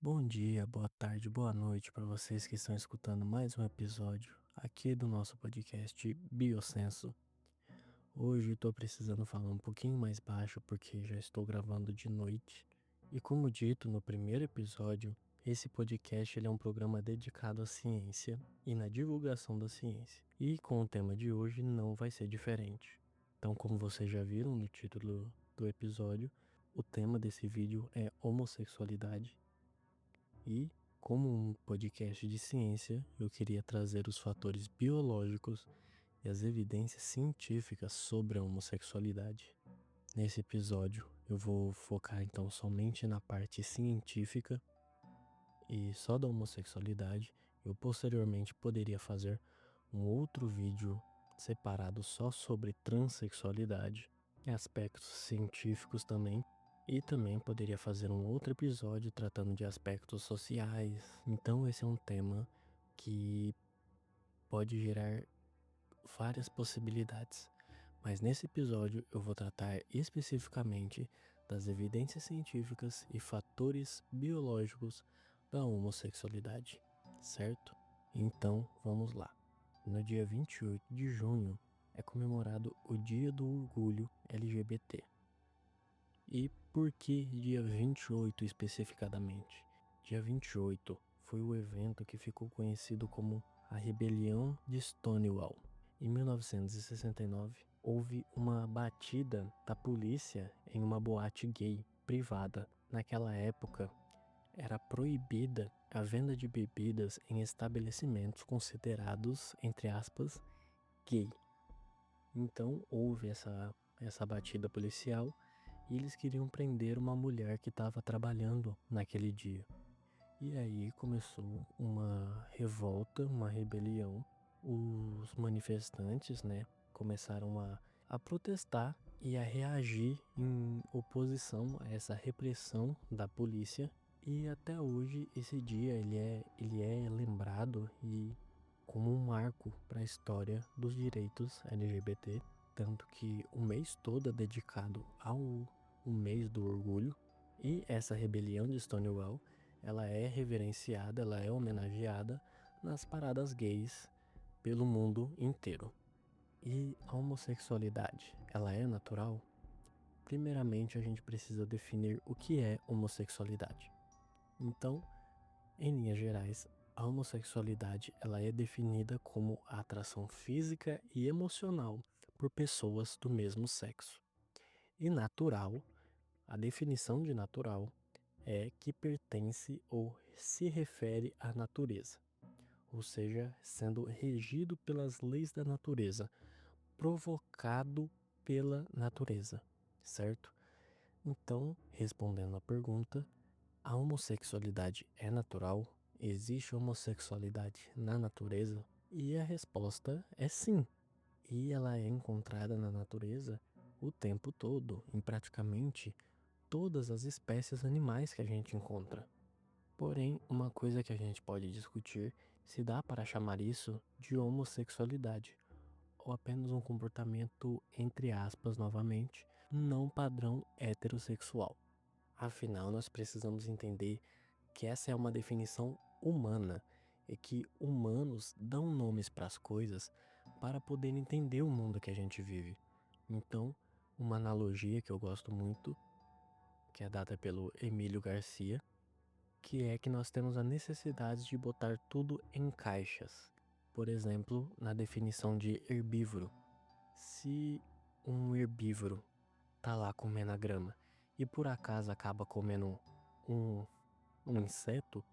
Bom dia, boa tarde, boa noite para vocês que estão escutando mais um episódio aqui do nosso podcast Biosenso. Hoje estou precisando falar um pouquinho mais baixo porque já estou gravando de noite. E como dito no primeiro episódio, esse podcast ele é um programa dedicado à ciência e na divulgação da ciência. E com o tema de hoje não vai ser diferente. Então, como vocês já viram no título do episódio, o tema desse vídeo é homossexualidade. E, como um podcast de ciência, eu queria trazer os fatores biológicos e as evidências científicas sobre a homossexualidade. Nesse episódio, eu vou focar então somente na parte científica e só da homossexualidade. Eu posteriormente poderia fazer um outro vídeo separado só sobre transexualidade e aspectos científicos também. E também poderia fazer um outro episódio tratando de aspectos sociais. Então esse é um tema que pode gerar várias possibilidades. Mas nesse episódio eu vou tratar especificamente das evidências científicas e fatores biológicos da homossexualidade, certo? Então vamos lá. No dia 28 de junho é comemorado o Dia do Orgulho LGBT. E por que dia 28 especificadamente? Dia 28 foi o evento que ficou conhecido como a Rebelião de Stonewall. Em 1969, houve uma batida da polícia em uma boate gay privada. Naquela época, era proibida a venda de bebidas em estabelecimentos considerados, entre aspas, gay. Então houve essa batida policial e eles queriam prender uma mulher que estava trabalhando naquele dia. E aí começou uma revolta, uma rebelião. Os manifestantes, né, começaram a protestar e a reagir em oposição a essa repressão da polícia. E até hoje esse dia ele é lembrado e como um marco para a história dos direitos LGBT, tanto que o mês todo é dedicado ao o mês do orgulho. E essa rebelião de Stonewall, ela é reverenciada, ela é homenageada nas paradas gays pelo mundo inteiro. E a homossexualidade, ela é natural? Primeiramente, a gente precisa definir o que é homossexualidade. Então, em linhas gerais, a homossexualidade ela é definida como a atração física e emocional por pessoas do mesmo sexo. E natural, a definição de natural é que pertence ou se refere à natureza, ou seja, sendo regido pelas leis da natureza, provocado pela natureza, certo? Então, respondendo à pergunta, a homossexualidade é natural? Existe homossexualidade na natureza? E a resposta é sim. E ela é encontrada na natureza o tempo todo, em praticamente todas as espécies animais que a gente encontra. Porém, uma coisa que a gente pode discutir se dá para chamar isso de homossexualidade, ou apenas um comportamento, entre aspas, novamente, não padrão heterossexual. Afinal, nós precisamos entender que essa é uma definição humana e que humanos dão nomes para as coisas para poder entender o mundo que a gente vive. Então, uma analogia que eu gosto muito, que é dada pelo Emílio Garcia, que é que nós temos a necessidade de botar tudo em caixas. Por exemplo, na definição de herbívoro. Se um herbívoro tá lá comendo a grama e por acaso acaba comendo um, um inseto,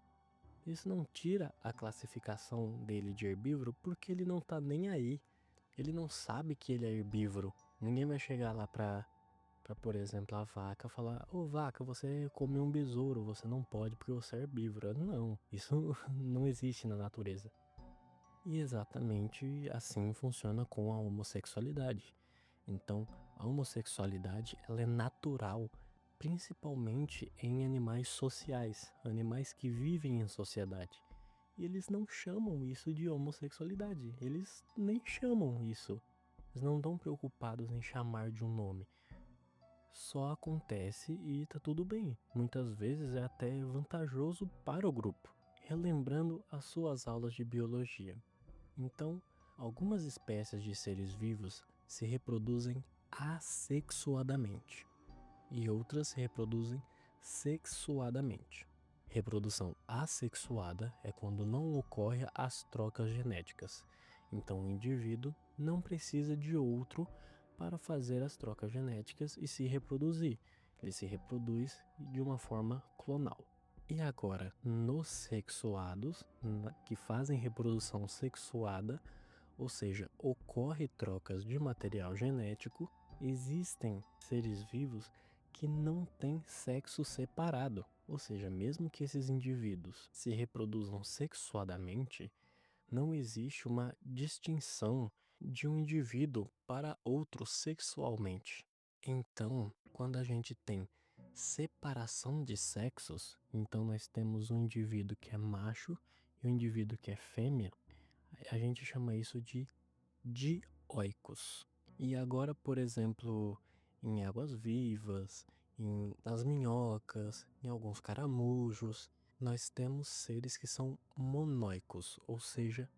isso não tira a classificação dele de herbívoro porque ele não tá nem aí. Ele não sabe que ele é herbívoro. Ninguém vai chegar lá pra por exemplo, a vaca falar: Ô vaca, você comeu um besouro, você não pode porque você é herbívora. Não, isso não existe na natureza. E exatamente assim funciona com a homossexualidade. Então, a homossexualidade ela é natural, principalmente em animais sociais, animais que vivem em sociedade. E eles não chamam isso de homossexualidade, eles nem chamam isso. Eles não estão preocupados em chamar de um nome. só acontece e tá tudo bem. Muitas vezes é até vantajoso para o grupo. Relembrando as suas aulas de biologia. Então, algumas espécies de seres vivos se reproduzem assexuadamente e outras se reproduzem sexuadamente. Reprodução assexuada é quando não ocorre as trocas genéticas. Então, o indivíduo não precisa de outro para fazer as trocas genéticas e se reproduzir. Ele se reproduz de uma forma clonal. E agora, nos sexuados, que fazem reprodução sexuada, ou seja, ocorre trocas de material genético, existem seres vivos que não têm sexo separado. Ou seja, mesmo que esses indivíduos se reproduzam sexuadamente, não existe uma distinção de um indivíduo para outro sexualmente. Então, quando a gente tem separação de sexos, então nós temos um indivíduo que é macho e um indivíduo que é fêmea, a gente chama isso de dioicos. E agora, por exemplo, em águas-vivas, nas minhocas, em alguns caramujos, nós temos seres que são monóicos, ou seja,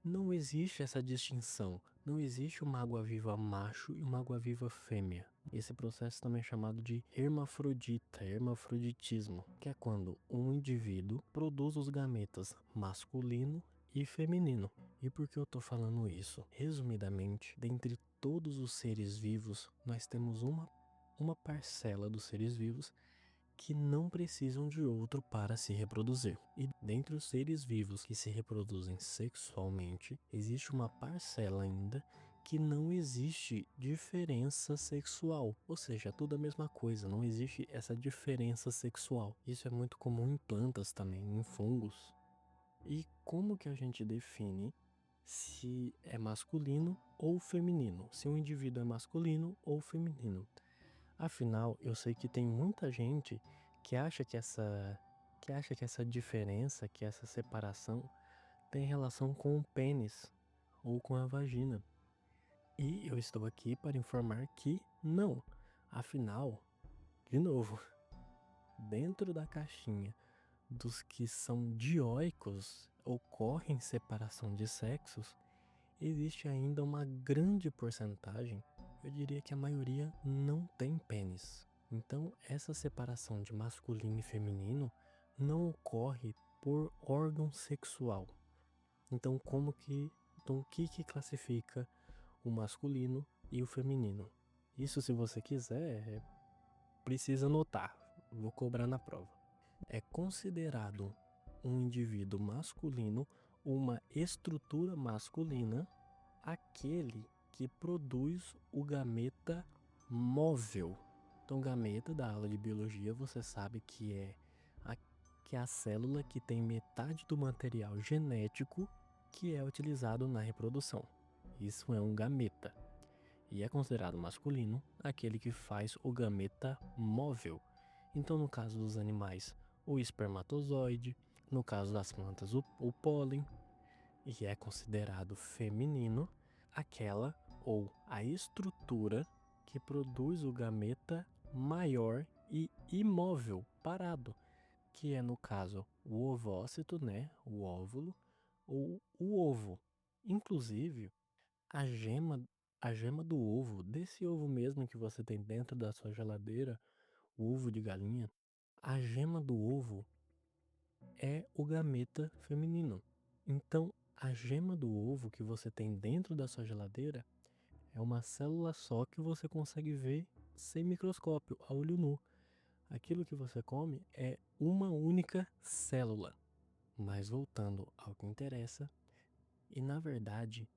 não existe essa distinção. Não existe uma água-viva macho e uma água-viva fêmea. Esse processo também é chamado de hermafroditismo, que é quando um indivíduo produz os gametas masculino e feminino. E por que eu tô falando isso? Resumidamente, dentre todos os seres vivos, nós temos uma parcela dos seres vivos que não precisam de outro para se reproduzir. E dentre os seres vivos que se reproduzem sexualmente, existe uma parcela ainda que não existe diferença sexual. Ou seja, é tudo a mesma coisa, não existe essa diferença sexual. Isso é muito comum em plantas também, em fungos. E como que a gente define se é masculino ou feminino? Se um indivíduo é masculino ou feminino? Afinal, eu sei que tem muita gente que acha que essa diferença, que essa separação tem relação com o pênis ou com a vagina. E eu estou aqui para informar que não. Afinal, de novo, dentro da caixinha dos que são dioicos, ocorrem separação de sexos, existe ainda uma grande porcentagem, eu diria que a maioria não tem pênis. Então, essa separação de masculino e feminino não ocorre por órgão sexual. Então, o que classifica o masculino e o feminino? Isso, se você quiser, precisa anotar. Vou cobrar na prova. É considerado um indivíduo masculino, uma estrutura masculina, aquele que produz o gameta móvel. Então, gameta da aula de biologia, você sabe que é a célula que tem metade do material genético que é utilizado na reprodução. Isso é um gameta. E é considerado masculino aquele que faz o gameta móvel. Então, no caso dos animais, o espermatozoide, no caso das plantas, o pólen, e é considerado feminino aquela ou a estrutura que produz o gameta maior e imóvel, parado, que é no caso o ovócito, né, o óvulo, ou o ovo. Inclusive, a gema, a gema do ovo, desse ovo mesmo que você tem dentro da sua geladeira, o ovo de galinha, a gema do ovo é o gameta feminino. Então, a gema do ovo que você tem dentro da sua geladeira é uma célula só que você consegue ver sem microscópio, a olho nu. Aquilo que você come é uma única célula. Mas voltando ao que interessa, e na verdade,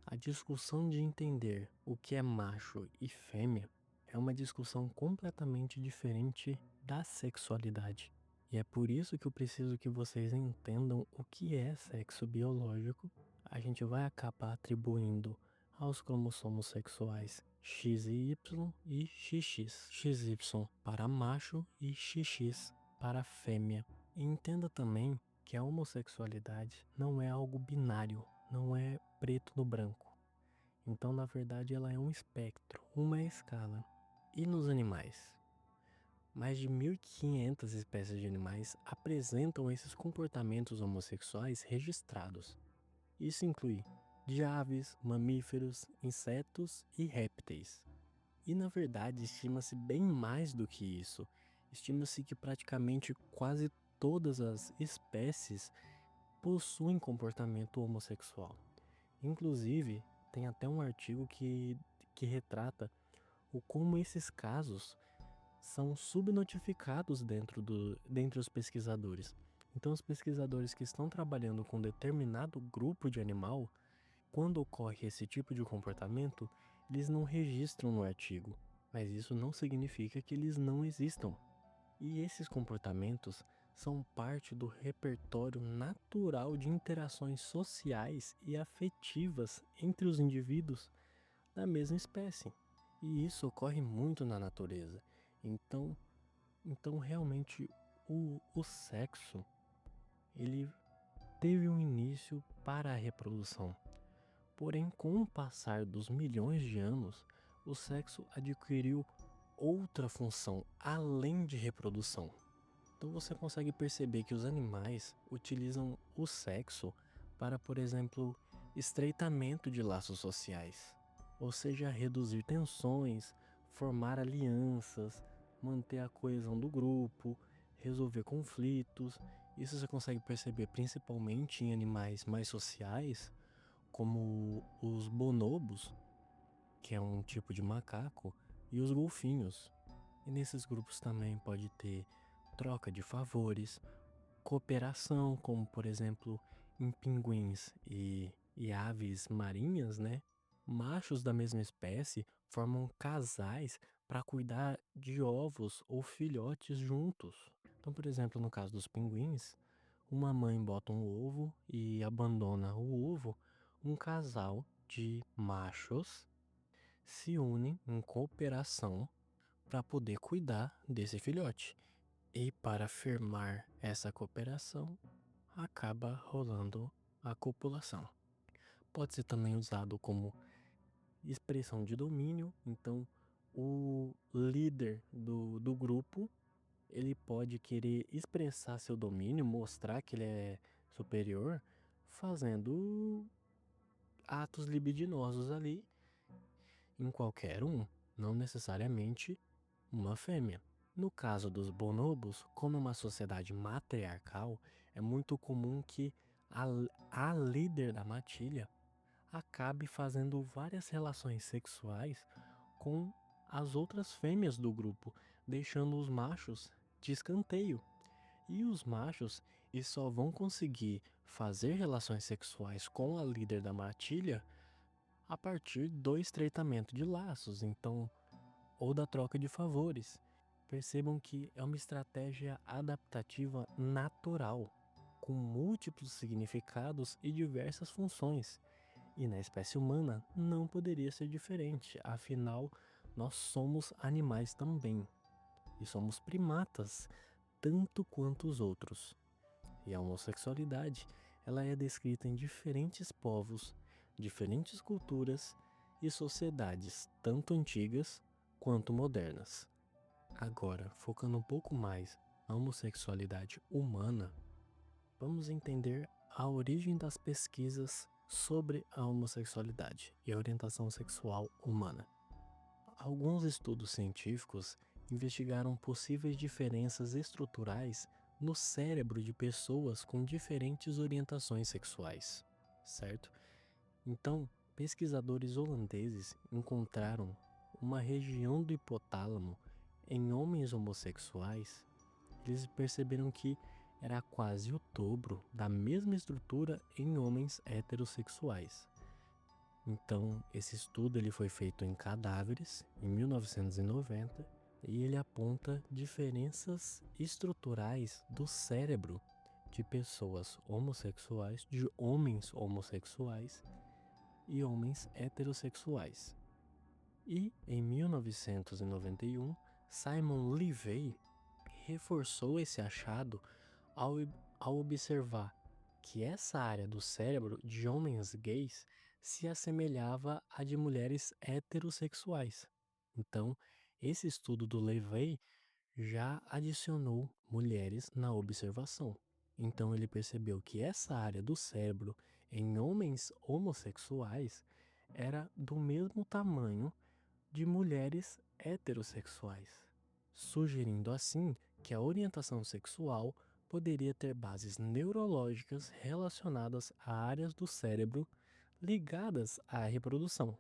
a discussão de entender o que é macho e fêmea é uma discussão completamente diferente da sexualidade. E é por isso que eu preciso que vocês entendam o que é sexo biológico. A gente vai acabar atribuindo aos cromossomos sexuais X e Y e XX. XY para macho e XX para fêmea. E entenda também que a homossexualidade não é algo binário, não é preto no branco. Então, na verdade, ela é um espectro, uma escala. E nos animais? Mais de 1.500 espécies de animais apresentam esses comportamentos homossexuais registrados. Isso inclui de aves, mamíferos, insetos e répteis. E na verdade, estima-se bem mais do que isso. Estima-se que praticamente quase todas as espécies possuem comportamento homossexual. Inclusive, tem até um artigo que retrata o como esses casos são subnotificados dentre os pesquisadores. Então, os pesquisadores que estão trabalhando com determinado grupo de animal, quando ocorre esse tipo de comportamento, eles não registram no artigo, mas isso não significa que eles não existam. E esses comportamentos são parte do repertório natural de interações sociais e afetivas entre os indivíduos da mesma espécie. E isso ocorre muito na natureza. Então, realmente o sexo, ele teve um início para a reprodução. Porém, com o passar dos milhões de anos, o sexo adquiriu outra função além de reprodução. Então você consegue perceber que os animais utilizam o sexo para, por exemplo, estreitamento de laços sociais, ou seja, reduzir tensões, formar alianças, manter a coesão do grupo, resolver conflitos. Isso você consegue perceber principalmente em animais mais sociais, como os bonobos, que é um tipo de macaco, e os golfinhos. E nesses grupos também pode ter troca de favores, cooperação, como por exemplo em pinguins e aves marinhas, né? Machos da mesma espécie formam casais para cuidar de ovos ou filhotes juntos. Então, por exemplo, no caso dos pinguins, uma mãe bota um ovo e abandona o ovo, um casal de machos se unem em cooperação para poder cuidar desse filhote. E para firmar essa cooperação, acaba rolando a copulação. Pode ser também usado como expressão de domínio, então o líder do grupo, ele pode querer expressar seu domínio, mostrar que ele é superior, fazendo atos libidinosos ali em qualquer um, não necessariamente uma fêmea. No caso dos bonobos, como é uma sociedade matriarcal, é muito comum que a líder da matilha acabe fazendo várias relações sexuais com as outras fêmeas do grupo, deixando os machos de escanteio. E os machos e só vão conseguir fazer relações sexuais com a líder da matilha a partir do estreitamento de laços, então, ou da troca de favores. Percebam que é uma estratégia adaptativa natural, com múltiplos significados e diversas funções. E na espécie humana não poderia ser diferente, afinal, nós somos animais também. E somos primatas, tanto quanto os outros. E a homossexualidade, ela é descrita em diferentes povos, diferentes culturas e sociedades, tanto antigas quanto modernas. Agora, focando um pouco mais na homossexualidade humana, vamos entender a origem das pesquisas sobre a homossexualidade e a orientação sexual humana. Alguns estudos científicos investigaram possíveis diferenças estruturais no cérebro de pessoas com diferentes orientações sexuais, certo? Então, pesquisadores holandeses encontraram uma região do hipotálamo em homens homossexuais. Eles perceberam que era quase o dobro da mesma estrutura em homens heterossexuais. Então, esse estudo ele foi feito em cadáveres em 1990 e ele aponta diferenças estruturais do cérebro de pessoas homossexuais, de homens homossexuais e homens heterossexuais. E em 1991, Simon Levey reforçou esse achado ao, ao observar que essa área do cérebro de homens gays se assemelhava à de mulheres heterossexuais. Então, Esse estudo do Levey já adicionou mulheres na observação. Então ele percebeu que essa área do cérebro em homens homossexuais era do mesmo tamanho de mulheres heterossexuais, sugerindo assim que a orientação sexual poderia ter bases neurológicas relacionadas a áreas do cérebro ligadas à reprodução.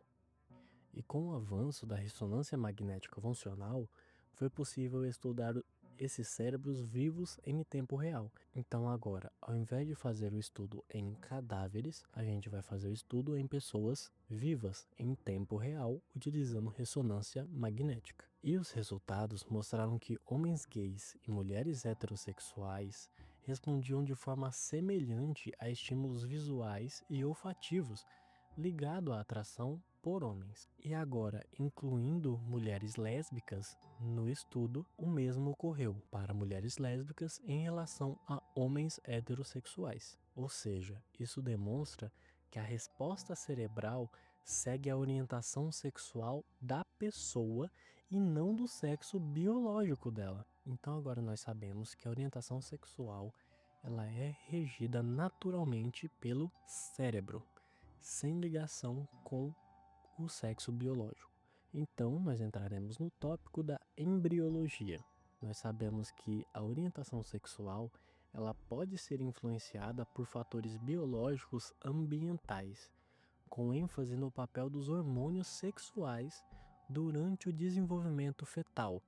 E com o avanço da ressonância magnética funcional, foi possível estudar esses cérebros vivos em tempo real. Então agora, ao invés de fazer o estudo em cadáveres, a gente vai fazer o estudo em pessoas vivas em tempo real, utilizando ressonância magnética. E os resultados mostraram que homens gays e mulheres heterossexuais respondiam de forma semelhante a estímulos visuais e olfativos ligado à atração por homens. E agora, incluindo mulheres lésbicas no estudo, o mesmo ocorreu para mulheres lésbicas em relação a homens heterossexuais. Ou seja, isso demonstra que a resposta cerebral segue a orientação sexual da pessoa e não do sexo biológico dela. Então agora nós sabemos que a orientação sexual ela é regida naturalmente pelo cérebro, sem ligação com o sexo biológico. Então, nós entraremos no tópico da embriologia. Nós sabemos que a orientação sexual ela pode ser influenciada por fatores biológicos ambientais, com ênfase no papel dos hormônios sexuais durante o desenvolvimento fetal.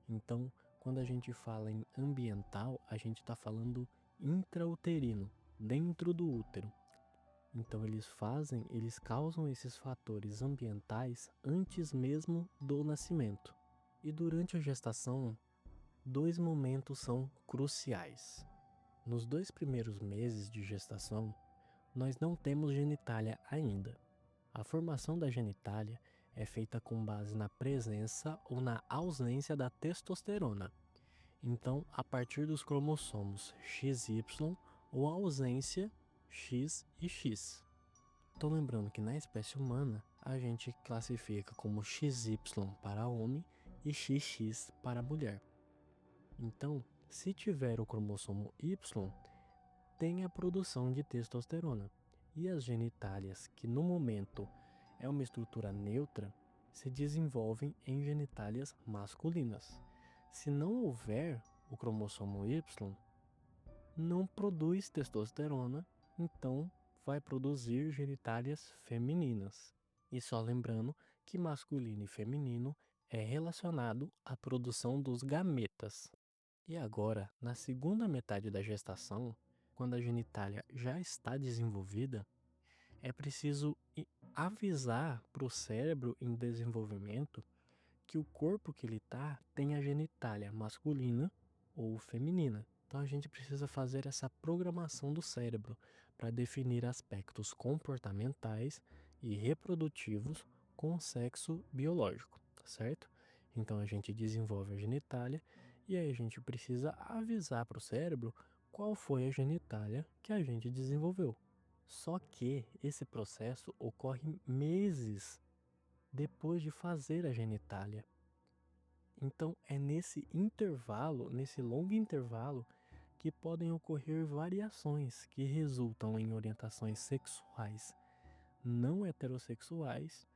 Então, quando a gente fala em ambiental, a gente está falando intrauterino, dentro do útero. Então eles causam esses fatores ambientais antes mesmo do nascimento. E durante a gestação, dois momentos são cruciais. Nos 2 primeiros meses de gestação, nós não temos genitália ainda. A formação da genitália é feita com base na presença ou na ausência da testosterona. Então, a partir dos cromossomos XY ou a ausência X e X. Tô lembrando que na espécie humana a gente classifica como XY para homem e XX para mulher. Então, se tiver o cromossomo Y, tem a produção de testosterona. E as genitálias, que no momento é uma estrutura neutra, se desenvolvem em genitálias masculinas. Se não houver o cromossomo Y, não produz testosterona, então vai produzir genitálias femininas. E só lembrando que masculino e feminino é relacionado à produção dos gametas. E agora, na segunda metade da gestação, quando a genitália já está desenvolvida, é preciso avisar para o cérebro em desenvolvimento que o corpo que ele está tem a genitália masculina ou feminina. Então a gente precisa fazer essa programação do cérebro para definir aspectos comportamentais e reprodutivos com o sexo biológico, tá certo? Então a gente desenvolve a genitália e aí a gente precisa avisar para o cérebro qual foi a genitália que a gente desenvolveu. Só que esse processo ocorre meses depois de fazer a genitália. Então é nesse intervalo, nesse longo intervalo, que podem ocorrer variações que resultam em orientações sexuais não heterossexuais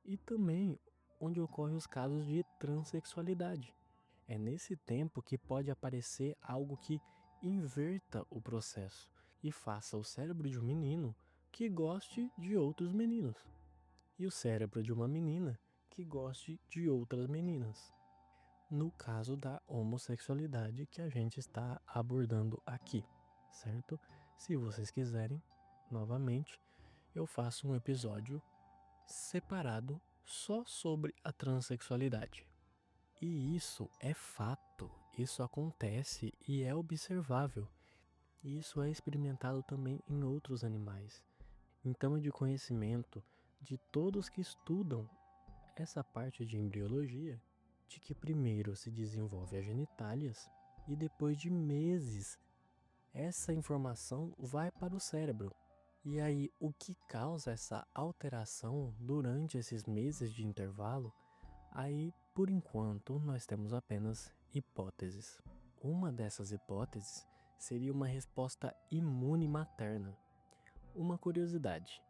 e também onde ocorrem os casos de transexualidade. É nesse tempo que pode aparecer algo que inverta o processo e faça o cérebro de um menino que goste de outros meninos e o cérebro de uma menina que goste de outras meninas. No caso da homossexualidade que a gente está abordando aqui, certo? Se vocês quiserem, novamente, eu faço um episódio separado só sobre a transexualidade. E isso é fato, isso acontece e é observável. E isso é experimentado também em outros animais. Então é de conhecimento de todos que estudam essa parte de embriologia, de que primeiro se desenvolve as genitálias e depois de meses essa informação vai para o cérebro. E aí o que causa essa alteração durante esses meses de intervalo, aí Por enquanto, nós temos apenas hipóteses. Uma dessas hipóteses seria uma resposta imune materna. Uma curiosidade: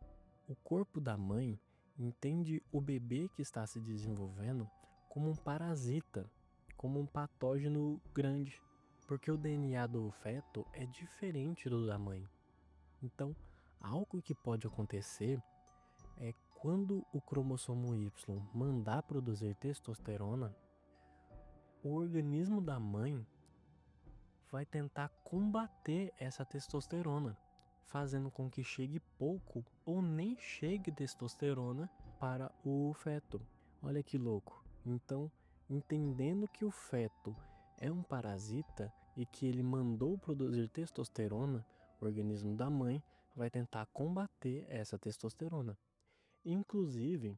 o corpo da mãe entende o bebê que está se desenvolvendo como um parasita, como um patógeno grande, porque o DNA do feto é diferente do da mãe. Então, algo que pode acontecer é quando o cromossomo Y mandar produzir testosterona, o organismo da mãe vai tentar combater essa testosterona, fazendo com que chegue pouco ou nem chegue testosterona para o feto. Olha que louco. Então, entendendo que o feto é um parasita e que ele mandou produzir testosterona, o organismo da mãe vai tentar combater essa testosterona. Inclusive,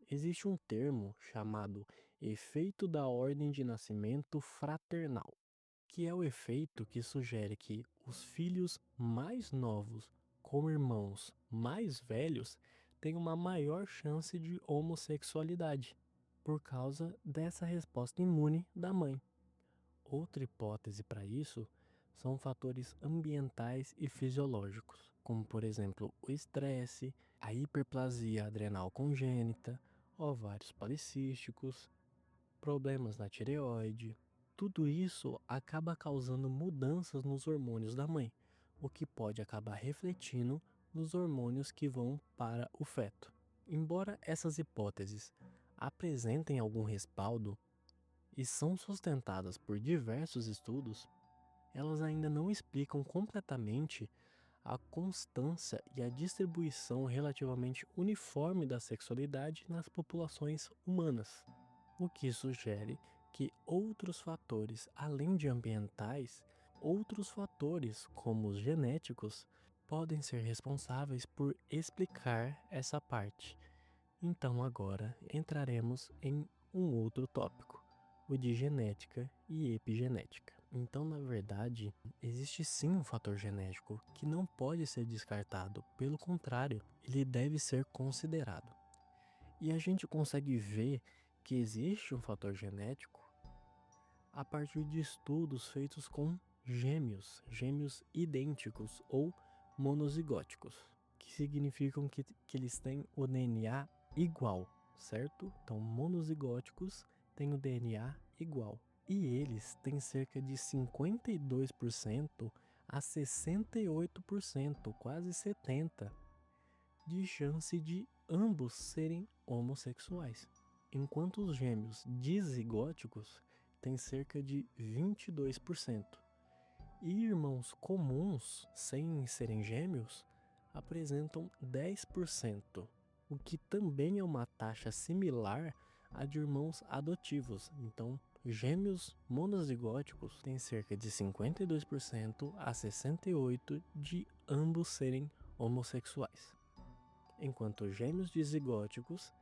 existe um termo chamado efeito da ordem de nascimento fraternal, que é o efeito que sugere que os filhos mais novos com irmãos mais velhos têm uma maior chance de homossexualidade, por causa dessa resposta imune da mãe. Outra hipótese para isso são fatores ambientais e fisiológicos, como por exemplo o estresse, a hiperplasia adrenal congênita, ovários policísticos, problemas na tireoide. Tudo isso acaba causando mudanças nos hormônios da mãe, o que pode acabar refletindo nos hormônios que vão para o feto. Embora essas hipóteses apresentem algum respaldo e são sustentadas por diversos estudos, elas ainda não explicam completamente a constância e a distribuição relativamente uniforme da sexualidade nas populações humanas, o que sugere que outros fatores, além de ambientais, outros fatores, como os genéticos, podem ser responsáveis por explicar essa parte. Então agora entraremos em um outro tópico, o de genética e epigenética. Então, na verdade, existe sim um fator genético que não pode ser descartado, pelo contrário, ele deve ser considerado. E a gente consegue ver que existe um fator genético a partir de estudos feitos com gêmeos idênticos ou monozigóticos, que significam que eles têm o DNA igual, certo? Então, monozigóticos têm o DNA igual. E eles têm cerca de 52% a 68%, quase 70%, de chance de ambos serem homossexuais. Enquanto os gêmeos dizigóticos têm cerca de 22%. E irmãos comuns, sem serem gêmeos, apresentam 10%, o que também é uma taxa similar à de irmãos adotivos. Então, gêmeos monozigóticos têm cerca de 52% a 68% de ambos serem homossexuais, enquanto gêmeos dizigóticos,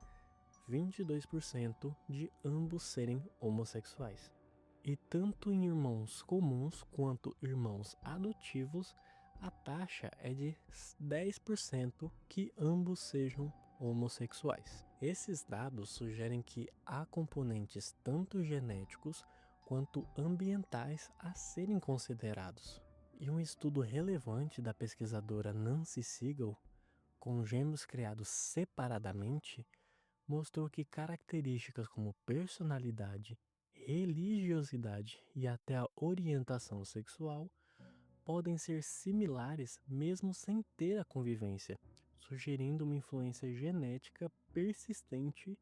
22% de ambos serem homossexuais. E tanto em irmãos comuns quanto irmãos adotivos, a taxa é de 10% que ambos sejam homossexuais. Esses dados sugerem que há componentes tanto genéticos quanto ambientais a serem considerados. E um estudo relevante da pesquisadora Nancy Siegel, com gêmeos criados separadamente, mostrou que características como personalidade, religiosidade e até a orientação sexual podem ser similares mesmo sem ter a convivência, sugerindo uma influência genética persistente,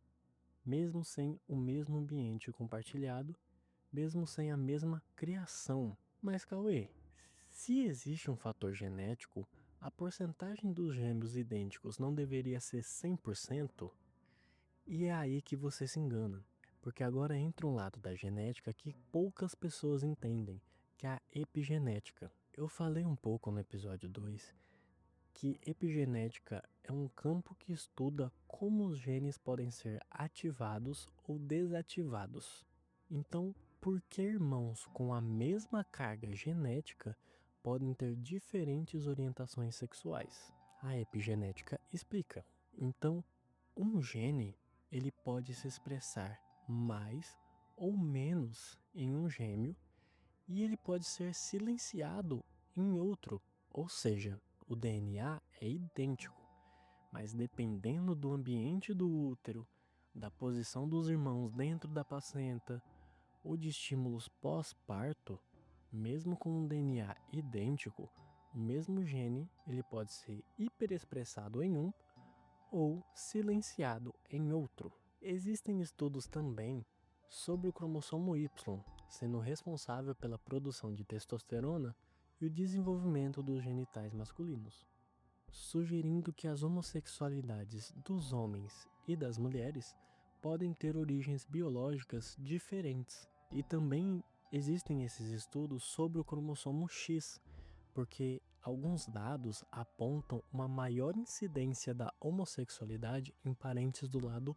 mesmo sem o mesmo ambiente compartilhado, mesmo sem a mesma criação. Mas Cauê, se existe um fator genético, a porcentagem dos gêmeos idênticos não deveria ser 100%? E é aí que você se engana, porque agora entra um lado da genética que poucas pessoas entendem, que é a epigenética. Eu falei um pouco no episódio 2 que epigenética é um campo que estuda como os genes podem ser ativados ou desativados. Então, por que irmãos com a mesma carga genética podem ter diferentes orientações sexuais? A epigenética explica. Então, um gene ele pode se expressar mais ou menos em um gêmeo e ele pode ser silenciado em outro, ou seja, o DNA é idêntico, mas dependendo do ambiente do útero, da posição dos irmãos dentro da placenta ou de estímulos pós-parto, mesmo com um DNA idêntico, o mesmo gene ele pode ser hiperexpressado em um ou silenciado em outro. Existem estudos também sobre o cromossomo Y, sendo responsável pela produção de testosterona e o desenvolvimento dos genitais masculinos, sugerindo que as homossexualidades dos homens e das mulheres podem ter origens biológicas diferentes. E também existem esses estudos sobre o cromossomo X, porque alguns dados apontam uma maior incidência da homossexualidade em parentes do lado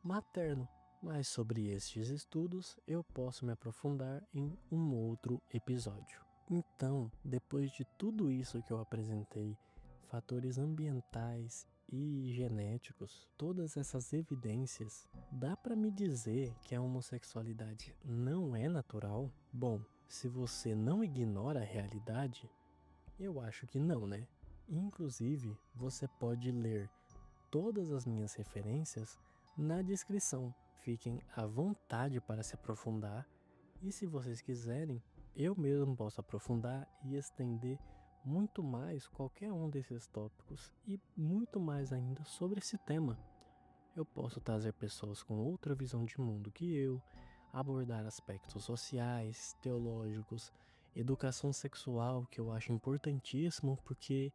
materno. Mas sobre estes estudos eu posso me aprofundar em um outro episódio. Então, depois de tudo isso que eu apresentei, fatores ambientais e genéticos, todas essas evidências, dá para me dizer que a homossexualidade não é natural? Bom, se você não ignora a realidade, eu acho que não, né? Inclusive, você pode ler todas as minhas referências na descrição. Fiquem à vontade para se aprofundar e se vocês quiserem, eu mesmo posso aprofundar e estender muito mais qualquer um desses tópicos e muito mais ainda sobre esse tema. Eu posso trazer pessoas com outra visão de mundo que eu, abordar aspectos sociais, teológicos, educação sexual, que eu acho importantíssimo porque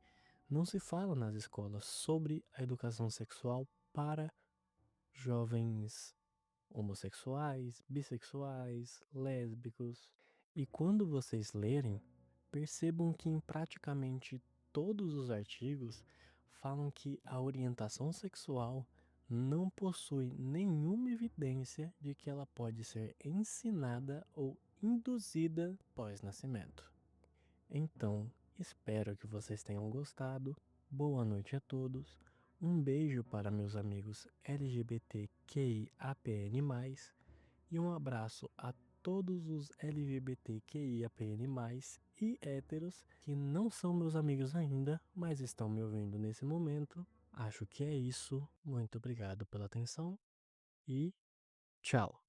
não se fala nas escolas sobre a educação sexual para jovens homossexuais, bissexuais, lésbicos. E quando vocês lerem, percebam que em praticamente todos os artigos falam que a orientação sexual não possui nenhuma evidência de que ela pode ser ensinada ou induzida pós-nascimento. Então, espero que vocês tenham gostado. Boa noite a todos. Um beijo para meus amigos LGBTQIAPN+, e um abraço a todos os LGBTQIAPN+, e héteros que não são meus amigos ainda, mas estão me ouvindo nesse momento. Acho que é isso. Muito obrigado pela atenção e tchau.